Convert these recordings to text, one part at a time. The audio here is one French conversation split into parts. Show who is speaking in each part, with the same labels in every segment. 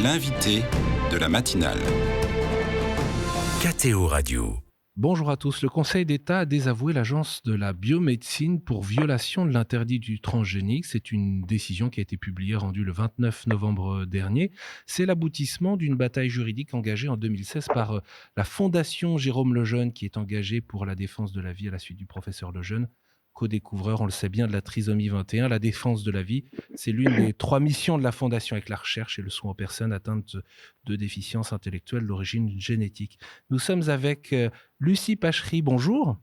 Speaker 1: L'invité de la matinale.
Speaker 2: KTO Radio.
Speaker 3: Bonjour à tous. Le Conseil d'État a désavoué l'Agence de la biomédecine pour violation de l'interdit du transgénique. C'est une décision qui a été publiée, rendue le 29 novembre dernier. C'est l'aboutissement d'une bataille juridique engagée en 2016 par la Fondation Jérôme Lejeune, qui est engagée pour la défense de la vie à la suite du professeur Lejeune, co-découvreur, on le sait bien, de la trisomie 21. La défense de la vie, c'est l'une des 3 missions de la Fondation, avec la recherche et le soin aux personnes atteintes de déficiences intellectuelles d'origine génétique. Nous sommes avec Lucie Pachery. Bonjour.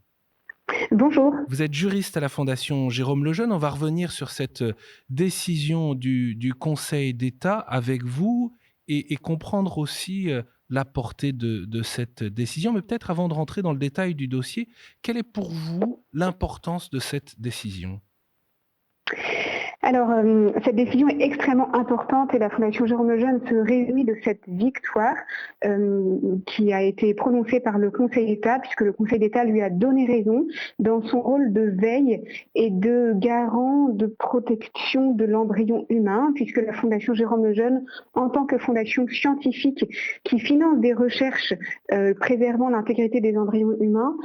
Speaker 4: Bonjour.
Speaker 3: Vous êtes juriste à la Fondation Jérôme Lejeune. On va revenir sur cette décision du Conseil d'État avec vous et comprendre aussi la portée de cette décision. Mais peut-être avant de rentrer dans le détail du dossier, quelle est pour vous l'importance de cette décision ?
Speaker 4: Alors, cette décision est extrêmement importante et la Fondation Jérôme Lejeune se réjouit de cette victoire qui a été prononcée par le Conseil d'État, puisque le Conseil d'État lui a donné raison dans son rôle de veille et de garant de protection de l'embryon humain, puisque la Fondation Jérôme Lejeune, en tant que fondation scientifique qui finance des recherches préservant l'intégrité des embryons humains,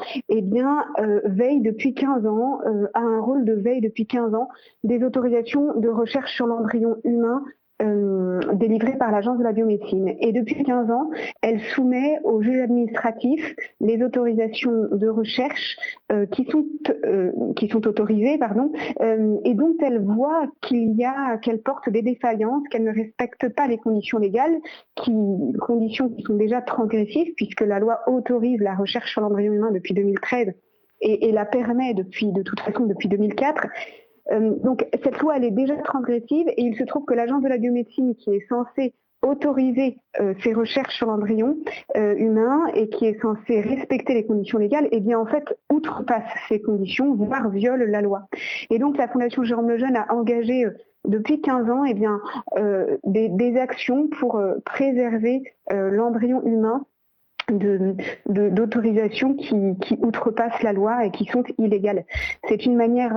Speaker 4: veille depuis 15 ans, a un rôle de veille depuis 15 ans des autorisations de recherche sur l'embryon humain délivrées par l'Agence de la biomédecine. Et depuis 15 ans, elle soumet au juge administratif les autorisations de recherche qui sont autorisées, et dont elle voit qu'elle porte des défaillances, qu'elle ne respecte pas les conditions légales, conditions qui sont déjà transgressives, puisque la loi autorise la recherche sur l'embryon humain depuis 2013 et la permet de toute façon depuis 2004. Donc cette loi, elle est déjà transgressive et il se trouve que l'Agence de la biomédecine, qui est censée autoriser ces recherches sur l'embryon humain et qui est censée respecter les conditions légales, en fait, outrepasse ces conditions, voire viole la loi. Et donc la Fondation Jérôme Lejeune a engagé depuis 15 ans des actions pour préserver l'embryon humain d'autorisations qui outrepassent la loi et qui sont illégales. C'est une manière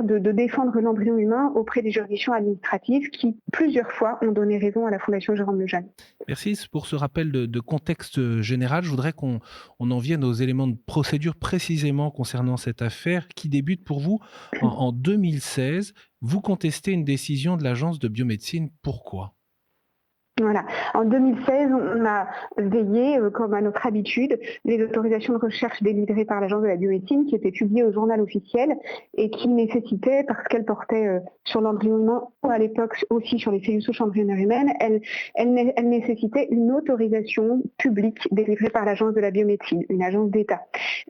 Speaker 4: de défendre l'embryon humain auprès des juridictions administratives qui, plusieurs fois, ont donné raison à la Fondation Jérôme Lejeune.
Speaker 3: Merci pour ce rappel de contexte général. Je voudrais qu'on en vienne aux éléments de procédure précisément concernant cette affaire qui débute pour vous en 2016. Vous contestez une décision de l'Agence de biomédecine. Pourquoi ?
Speaker 4: Voilà. En 2016, on a veillé, comme à notre habitude, les autorisations de recherche délivrées par l'Agence de la biomédecine qui étaient publiées au journal officiel et qui nécessitaient, parce qu'elles portaient sur l'embryon humain ou à l'époque aussi sur les cellules souches embryonnaires humaines, elles nécessitaient une autorisation publique délivrée par l'Agence de la biomédecine, une agence d'État,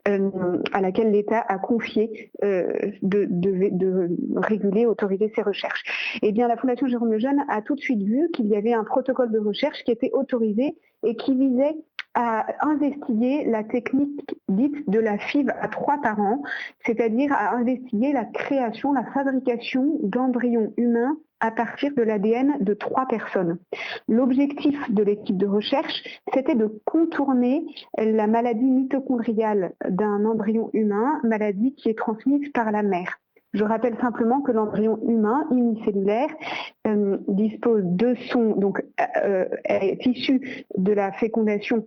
Speaker 4: à laquelle l'État a confié de réguler, autoriser ces recherches. Eh bien, la Fondation Jérôme Lejeune a tout de suite vu qu'il y avait un protocole de recherche qui était autorisé et qui visait à investiguer la technique dite de la FIV à 3 parents, c'est-à-dire à investiguer la création, la fabrication d'embryons humains à partir de l'ADN de 3 personnes. L'objectif de l'équipe de recherche, c'était de contourner la maladie mitochondriale d'un embryon humain, maladie qui est transmise par la mère. Je rappelle simplement que l'embryon humain unicellulaire dispose de est issu de la fécondation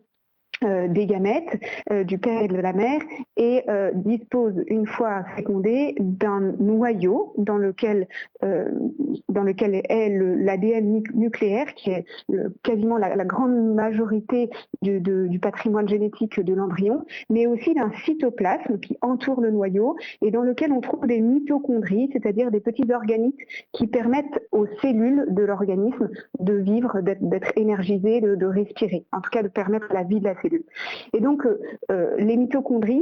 Speaker 4: des gamètes du père et de la mère et dispose, une fois fécondé, d'un noyau dans lequel est l'ADN nucléaire, qui est quasiment la grande majorité du patrimoine génétique de l'embryon, mais aussi d'un cytoplasme qui entoure le noyau et dans lequel on trouve des mitochondries, c'est-à-dire des petits organismes qui permettent aux cellules de l'organisme de vivre, d'être énergisées, de respirer, en tout cas de permettre la vie de la cellule. Et donc, les mitochondries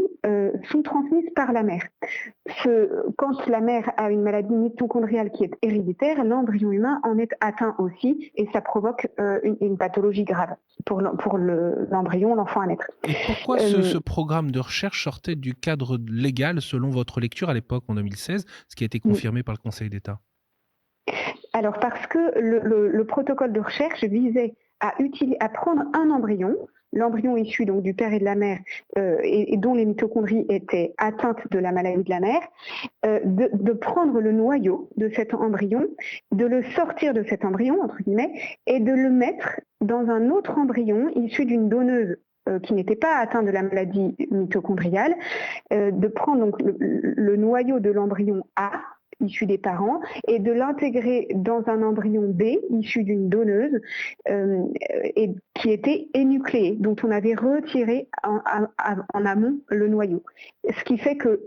Speaker 4: sont transmises par la mère. Quand la mère a une maladie mitochondriale qui est héréditaire, l'embryon humain en est atteint aussi et ça provoque une pathologie grave pour l'embryon, l'enfant à naître.
Speaker 3: Et pourquoi ce programme de recherche sortait du cadre légal selon votre lecture à l'époque, en 2016, ce qui a été confirmé par le Conseil d'État ?
Speaker 4: Alors, parce que le protocole de recherche visait à prendre un embryon, l'embryon issu donc du père et de la mère et dont les mitochondries étaient atteintes de la maladie de la mère, de prendre le noyau de cet embryon, de le sortir de cet embryon, entre guillemets, et de le mettre dans un autre embryon issu d'une donneuse qui n'était pas atteinte de la maladie mitochondriale, de prendre donc le noyau de l'embryon A, issu des parents, et de l'intégrer dans un embryon B, issu d'une donneuse, et qui était énucléé, dont on avait retiré en amont le noyau. Ce qui fait qu'il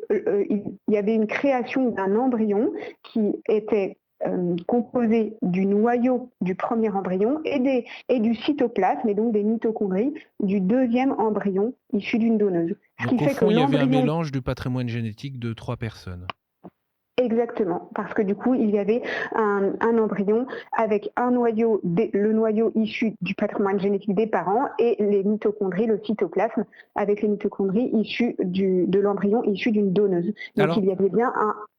Speaker 4: y avait une création d'un embryon qui était composé du noyau du premier embryon et du cytoplasme, et donc des mitochondries, du deuxième embryon issu d'une donneuse. Ce
Speaker 3: Donc
Speaker 4: qui
Speaker 3: au
Speaker 4: fait
Speaker 3: fond,
Speaker 4: que
Speaker 3: il y avait un
Speaker 4: l'embryon...
Speaker 3: mélange du patrimoine génétique de 3 personnes.
Speaker 4: Exactement, parce que du coup, il y avait un embryon avec un noyau, le noyau issu du patrimoine génétique des parents, et les mitochondries, le cytoplasme, avec les mitochondries issues de l'embryon issu d'une donneuse. Donc
Speaker 3: Alors,
Speaker 4: il y avait bien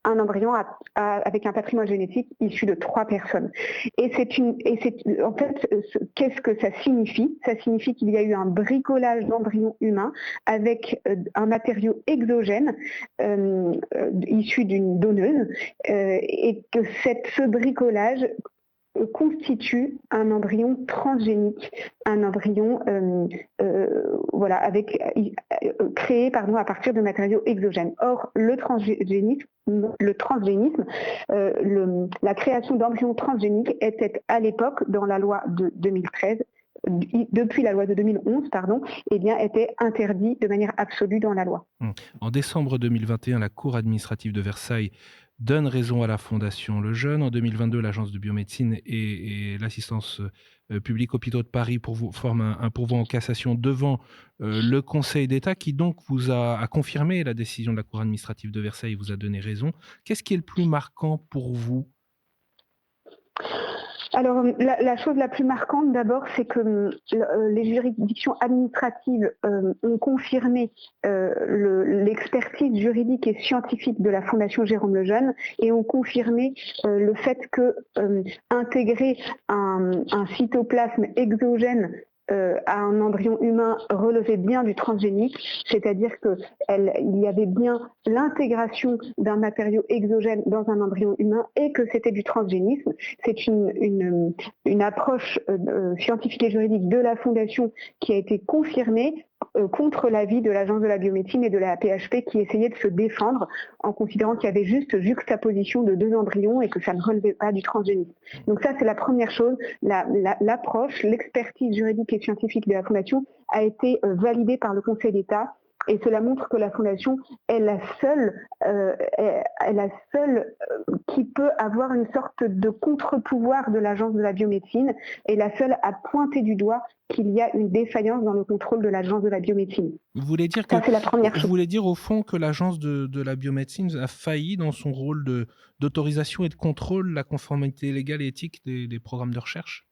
Speaker 4: un embryon avec un patrimoine génétique issu de 3 personnes. Et en fait, qu'est-ce que ça signifie? Ça signifie qu'il y a eu un bricolage d'embryons humains avec un matériau exogène issu d'une donneuse, et que ce bricolage constitue un embryon transgénique, un embryon créé à partir de matériaux exogènes. Or, le transgénisme, la création d'embryons transgéniques était à l'époque, dans la loi de 2013, depuis la loi de 2011, était interdit de manière absolue dans la loi.
Speaker 3: En décembre 2021, la Cour administrative de Versailles donne raison à la Fondation Le Jeune. En 2022, l'Agence de biomédecine et l'Assistance publique Hôpitaux de Paris forment un pourvoi en cassation devant le Conseil d'État, qui donc vous a confirmé la décision de la Cour administrative de Versailles et vous a donné raison. Qu'est-ce qui est le plus marquant pour vous ?
Speaker 4: Alors, la chose la plus marquante, d'abord, c'est que les juridictions administratives ont confirmé l'expertise juridique et scientifique de la Fondation Jérôme Lejeune, et ont confirmé le fait que intégrer un cytoplasme exogène à un embryon humain relevait bien du transgénique, c'est-à-dire qu'il y avait bien l'intégration d'un matériau exogène dans un embryon humain et que c'était du transgénisme. C'est une approche scientifique et juridique de la Fondation qui a été confirmée contre l'avis de l'Agence de la biomédecine et de la PHP, qui essayait de se défendre en considérant qu'il y avait juste juxtaposition de 2 embryons et que ça ne relevait pas du transgénisme. Donc ça, c'est la première chose. L'approche, l'expertise juridique et scientifique de la Fondation a été validée par le Conseil d'État. Et cela montre que la Fondation est la seule qui peut avoir une sorte de contre-pouvoir de l'Agence de la biomédecine, et la seule à pointer du doigt qu'il y a une défaillance dans le contrôle de l'Agence de la biomédecine.
Speaker 3: Vous voulez dire
Speaker 4: Ça, c'est la première chose.
Speaker 3: Vous voulez dire au fond que l'Agence de la biomédecine a failli dans son rôle d'autorisation et de contrôle de la conformité légale et éthique des programmes de recherche ?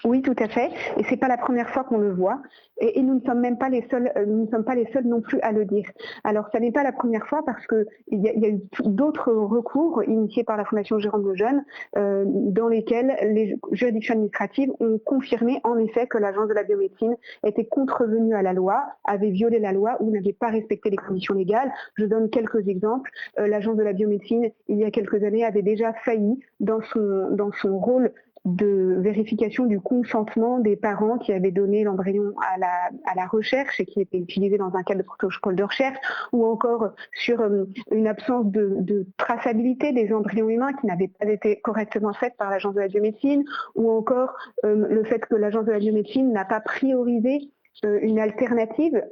Speaker 4: Oui, tout à fait. Et c'est pas la première fois qu'on le voit. Et nous ne sommes même pas les seuls. Nous ne sommes pas les seuls non plus à le dire. Alors, ça n'est pas la première fois parce que il y a eu d'autres recours initiés par la Fondation Jérôme Lejeune, dans lesquels les juridictions administratives ont confirmé en effet que l'Agence de la biomédecine était contrevenue à la loi, avait violé la loi ou n'avait pas respecté les conditions légales. Je donne quelques exemples. L'Agence de la biomédecine, il y a quelques années, avait déjà failli dans son rôle de vérification du consentement des parents qui avaient donné l'embryon à la recherche et qui était utilisé dans un cadre de protocole de recherche, ou encore sur une absence de traçabilité des embryons humains qui n'avaient pas été correctement faite par l'Agence de la biomédecine, ou encore le fait que l'Agence de la biomédecine n'a pas priorisé une alternative,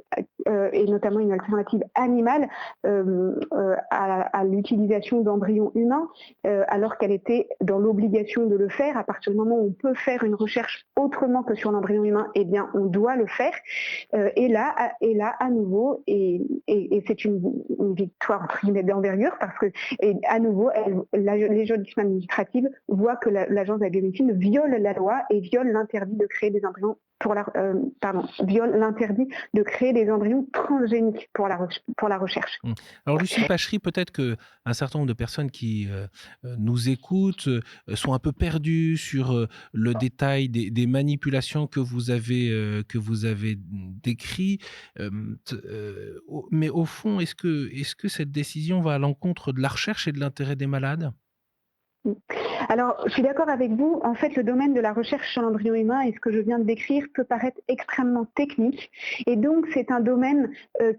Speaker 4: et notamment une alternative animale à l'utilisation d'embryons humains, alors qu'elle était dans l'obligation de le faire. À partir du moment où on peut faire une recherche autrement que sur l'embryon humain, eh bien on doit le faire. Et là à nouveau, et c'est une victoire entre guillemets d'envergure, parce que à nouveau les juridictions administratives voient que l'Agence de la biomédecine viole la loi et viole l'interdit de créer des embryons viole l'interdit de créer des embryons embryon transgénique pour la recherche.
Speaker 3: Alors Lucie Pachery, peut-être qu'un certain nombre de personnes qui nous écoutent sont un peu perdues sur le détail des manipulations que vous avez décrit. Mais au fond, est-ce que cette décision va à l'encontre de la recherche et de l'intérêt des malades?
Speaker 4: Alors, je suis d'accord avec vous. En fait, le domaine de la recherche sur l'embryon humain et ce que je viens de décrire peut paraître extrêmement technique. Et donc, c'est un domaine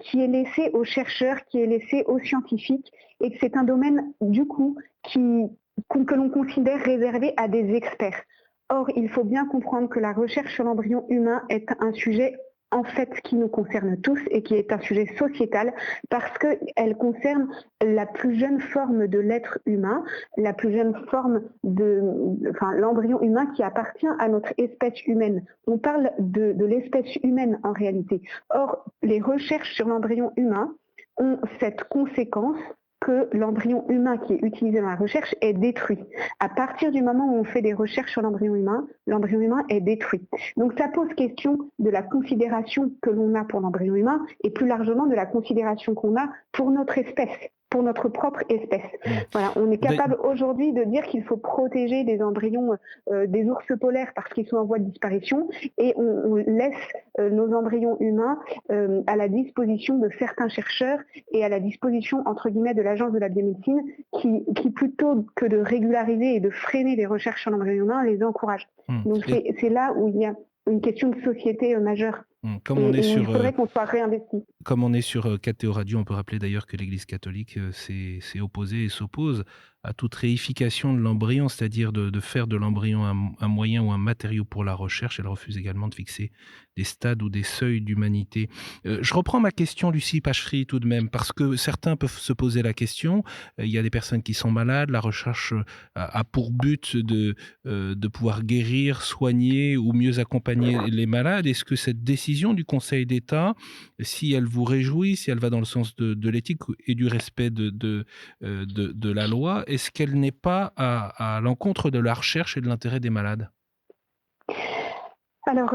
Speaker 4: qui est laissé aux chercheurs, qui est laissé aux scientifiques. Et que c'est un domaine, du coup, que l'on considère réservé à des experts. Or, il faut bien comprendre que la recherche sur l'embryon humain est un sujet en fait qui nous concerne tous et qui est un sujet sociétal parce qu'elle concerne la plus jeune forme de l'être humain, la plus jeune forme l'embryon humain qui appartient à notre espèce humaine. On parle de l'espèce humaine en réalité. Or, les recherches sur l'embryon humain ont cette conséquence que l'embryon humain qui est utilisé dans la recherche est détruit. À partir du moment où on fait des recherches sur l'embryon humain est détruit. Donc ça pose question de la considération que l'on a pour l'embryon humain et plus largement de la considération qu'on a pour notre espèce, pour notre propre espèce. Voilà, on est capable aujourd'hui de dire qu'il faut protéger des embryons des ours polaires parce qu'ils sont en voie de disparition et on laisse nos embryons humains à la disposition de certains chercheurs et à la disposition, entre guillemets, de l'Agence de la biomédecine qui plutôt que de régulariser et de freiner les recherches sur l'embryon humain, les encourage. Donc c'est là où il y a une question de société majeure. Il faudrait qu'on soit réinvesti.
Speaker 3: Comme on est sur KTO Radio, on peut rappeler d'ailleurs que l'Église catholique s'est opposée et s'oppose à toute réification de l'embryon, c'est-à-dire de faire de l'embryon un moyen ou un matériau pour la recherche. Elle refuse également de fixer des stades ou des seuils d'humanité. Je reprends ma question, Lucie Pachery, tout de même, parce que certains peuvent se poser la question. Il y a des personnes qui sont malades. La recherche a pour but de pouvoir guérir, soigner ou mieux accompagner les malades. Est-ce que cette décision du Conseil d'État, si elle vous réjouit, si elle va dans le sens de l'éthique et du respect de la loi, est-ce qu'elle n'est pas à l'encontre de la recherche et de l'intérêt des malades ?
Speaker 4: Alors,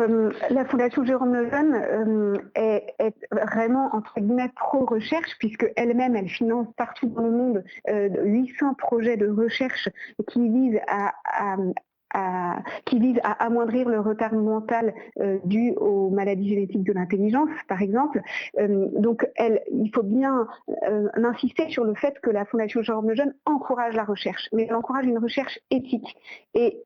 Speaker 4: la Fondation Jérôme Lejeune est vraiment, entre guillemets, pro-recherche, puisque elle-même, elle finance partout dans le monde 800 projets de recherche qui visent à amoindrir le retard mental dû aux maladies génétiques de l'intelligence, par exemple. Donc, il faut bien insister sur le fait que la Fondation Jérôme Lejeune encourage la recherche, mais elle encourage une recherche éthique. Et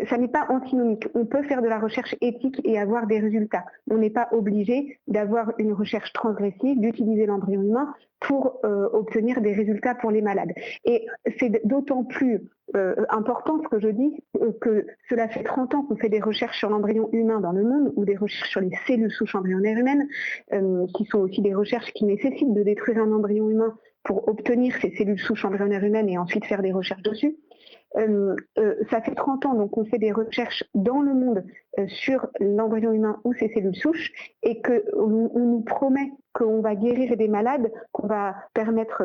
Speaker 4: ça n'est pas antinomique. On peut faire de la recherche éthique et avoir des résultats. On n'est pas obligé d'avoir une recherche transgressive, d'utiliser l'embryon humain pour obtenir des résultats pour les malades. Et c'est d'autant plus important ce que je dis, que cela fait 30 ans qu'on fait des recherches sur l'embryon humain dans le monde, ou des recherches sur les cellules souches embryonnaires humaines, qui sont aussi des recherches qui nécessitent de détruire un embryon humain pour obtenir ces cellules souches embryonnaires humaines et ensuite faire des recherches dessus. Ça fait 30 ans donc on fait des recherches dans le monde sur l'embryon humain ou ses cellules souches et qu'on nous promet qu'on va guérir des malades, qu'on va permettre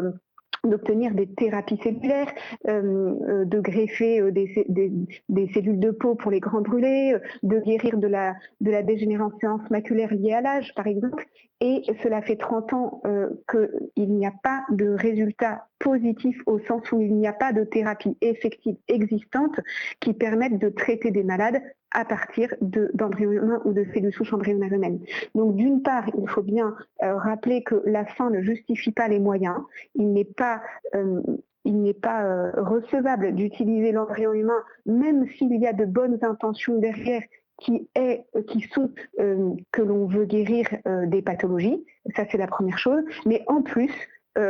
Speaker 4: d'obtenir des thérapies cellulaires, de greffer des cellules de peau pour les grands brûlés, de guérir de la dégénérescence maculaire liée à l'âge, par exemple. Et cela fait 30 ans qu'il n'y a pas de résultats positifs au sens où il n'y a pas de thérapie effective existante qui permette de traiter des malades à partir d'embryons humains ou de cellules souches embryonnaires humaines. Donc d'une part, il faut bien rappeler que la fin ne justifie pas les moyens. Il n'est pas recevable d'utiliser l'embryon humain, même s'il y a de bonnes intentions derrière, que l'on veut guérir des pathologies. Ça, c'est la première chose. Mais en plus,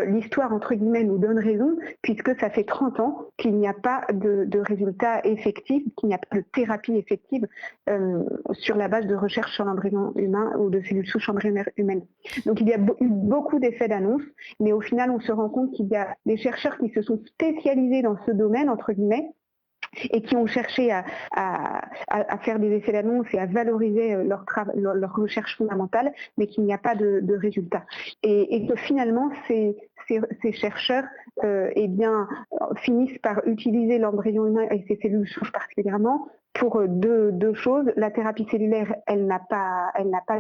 Speaker 4: l'histoire, entre guillemets, nous donne raison, puisque ça fait 30 ans qu'il n'y a pas de résultats effectifs, qu'il n'y a pas de thérapie effective sur la base de recherche sur l'embryon humain ou de cellules souches embryonnaires humaines. Donc il y a eu beaucoup d'effets d'annonce, mais au final, on se rend compte qu'il y a des chercheurs qui se sont spécialisés dans ce domaine, entre guillemets, et qui ont cherché à faire des essais d'annonce et à valoriser leur recherche fondamentale, mais qu'il n'y a pas de résultats. Et que finalement, ces chercheurs finissent par utiliser l'embryon humain et ses cellules souches particulièrement pour deux choses. La thérapie cellulaire, elle n'a pas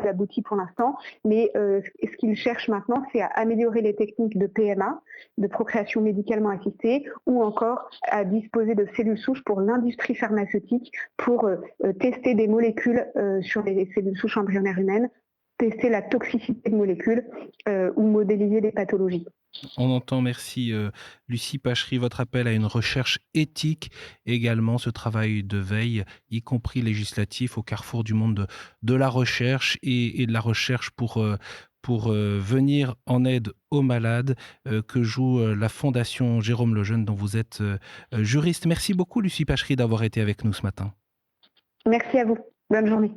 Speaker 4: abouti pour l'instant, mais ce qu'ils cherchent maintenant, c'est à améliorer les techniques de PMA, de procréation médicalement assistée, ou encore à disposer de cellules souches pour l'industrie pharmaceutique, pour tester des molécules sur les cellules souches embryonnaires humaines, tester la toxicité de molécules ou modéliser des pathologies.
Speaker 3: On entend, merci Lucie Pachery, votre appel à une recherche éthique, également ce travail de veille, y compris législatif, au carrefour du monde de la recherche et de la recherche pour venir en aide aux malades que joue la Fondation Jérôme Lejeune, dont vous êtes juriste. Merci beaucoup Lucie Pachery d'avoir été avec nous ce matin.
Speaker 4: Merci à vous. Bonne journée.